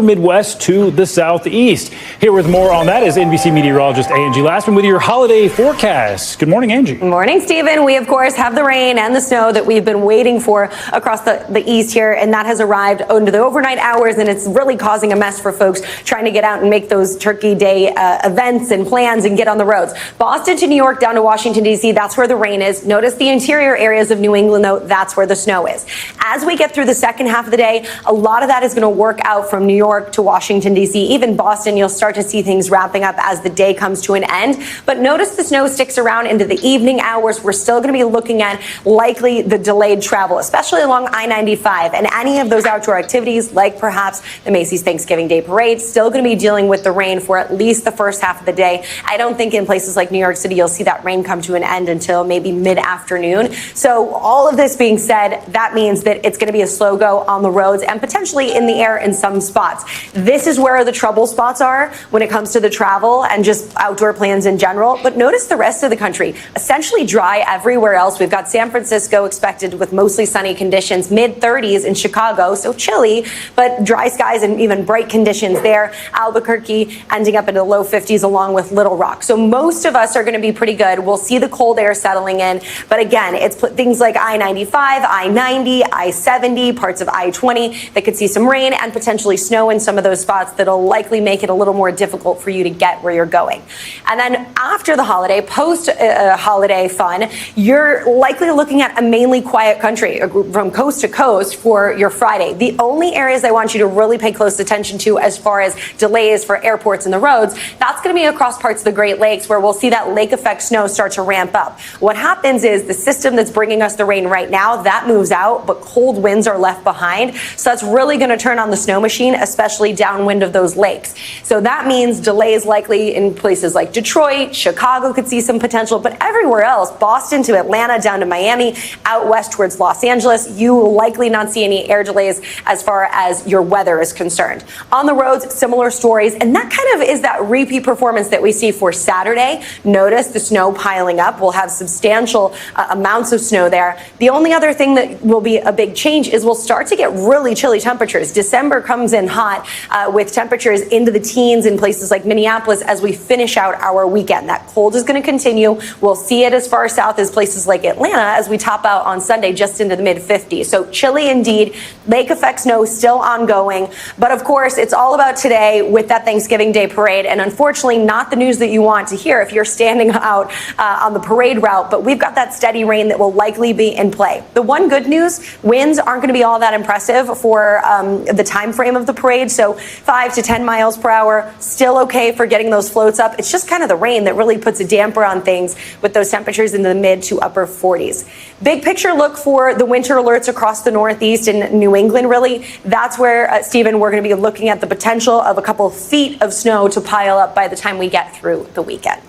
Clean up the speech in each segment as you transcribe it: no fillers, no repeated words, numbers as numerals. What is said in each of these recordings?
Midwest to the southeast. Here with more on that is NBC meteorologist Angie Lassman with your holiday forecast. Good morning, Angie. Good morning, Stephen. We, of course, have the rain and the snow that we've been waiting for across the east here, and that has arrived into the overnight hours, and it's really causing a mess for folks trying to get out and make those Turkey Day events and plans and get on the roads. Boston to New York down to Washington, D.C., that's where the rain is. Notice the interior areas of New England, though, that's where the snow is. As we get through the second half of the day, a lot of that is going to work out from New York to Washington, D.C., even Boston. You'll start to see things wrapping up as the day comes to an end. But notice the snow sticks around into the evening hours. We're still going to be looking at likely the delayed travel, especially along I-95 and any of those outdoor activities like perhaps the Macy's Thanksgiving Day Parade. Still going to be dealing with the rain for at least the first half of the day. I don't think in places like New York City you'll see that rain come to an end until maybe mid-afternoon. So all of this being said, that means that it's going to be a slow go on the roads and potentially in the air in some spots. This is where the trouble spots are when it comes to the travel and just outdoor plans in general. But notice the rest of the country, essentially dry everywhere else. We've got San Francisco expected with mostly sunny conditions, mid-30s in Chicago, so chilly, but dry skies and even bright conditions there. Albuquerque ending up in the low 50s along with Little Rock. So most of us are going to be pretty good. We'll see the cold air settling in. But again, it's put things like I-95, I-90, I-70, parts of I-20 that could see some rain and potentially snow in some of those spots that'll likely make it a little more difficult for you to get where you're going. And then after the holiday, post-holiday fun, you're likely looking at a mainly quiet country from coast to coast for your Friday. The only areas I want you to really pay close attention to as far as delays for airports and the roads, that's going to be across parts of the Great Lakes where we'll see that lake effect snow start to ramp up. What happens is the system that's bringing us the rain right now, that moves out, but cold winds are left behind. So that's really going to turn on the snow machine, especially downwind of those lakes. So that means delays likely in places like Detroit, Chicago could see some potential, but everywhere else, Boston to Atlanta, down to Miami, out west towards Los Angeles, you will likely not see any air delays as far as your weather is concerned. On the roads, similar stories, and that kind of is that repeat performance that we see for Saturday. Notice the snow piling up. We'll have substantial amounts of snow there. The only other thing that will be a big change is we'll start to get really chilly temperatures. December comes in hot with temperatures into the teens in places like Minneapolis as we finish out our weekend. That cold is going to continue. We'll see it as far south as places like Atlanta as we top out on Sunday just into the mid-50s. So chilly indeed. Lake effect snow still ongoing. But of course, it's all about today with that Thanksgiving Day parade. And unfortunately, not the news that you want to hear if you're standing out on the parade route. But we've got that steady rain that will likely be in play. The one good news, winds aren't going to be all that impressive for the time frame of the parade. So 5 to 10 miles per hour, still okay for getting those floats up. It's just kind of the rain that really puts a damper on things with those temperatures in the mid to upper 40s. Big picture look for the winter alerts across the Northeast and New England, really. That's where, Stephen, we're going to be looking at the potential of a couple feet of snow to pile up by the time we get through the weekend.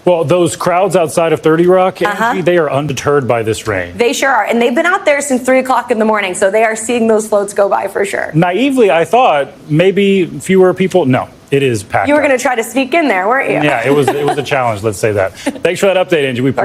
Well, those crowds outside of 30 Rock, Angie, they are undeterred by this rain. They sure are. And they've been out there since 3 o'clock in the morning, so they are seeing those floats go by for sure. Naively, I thought maybe fewer people. No, it is packed. You were going to try to sneak in there, weren't you? Yeah, it was a challenge, let's say that. Thanks for that update, Angie. We appreciate it.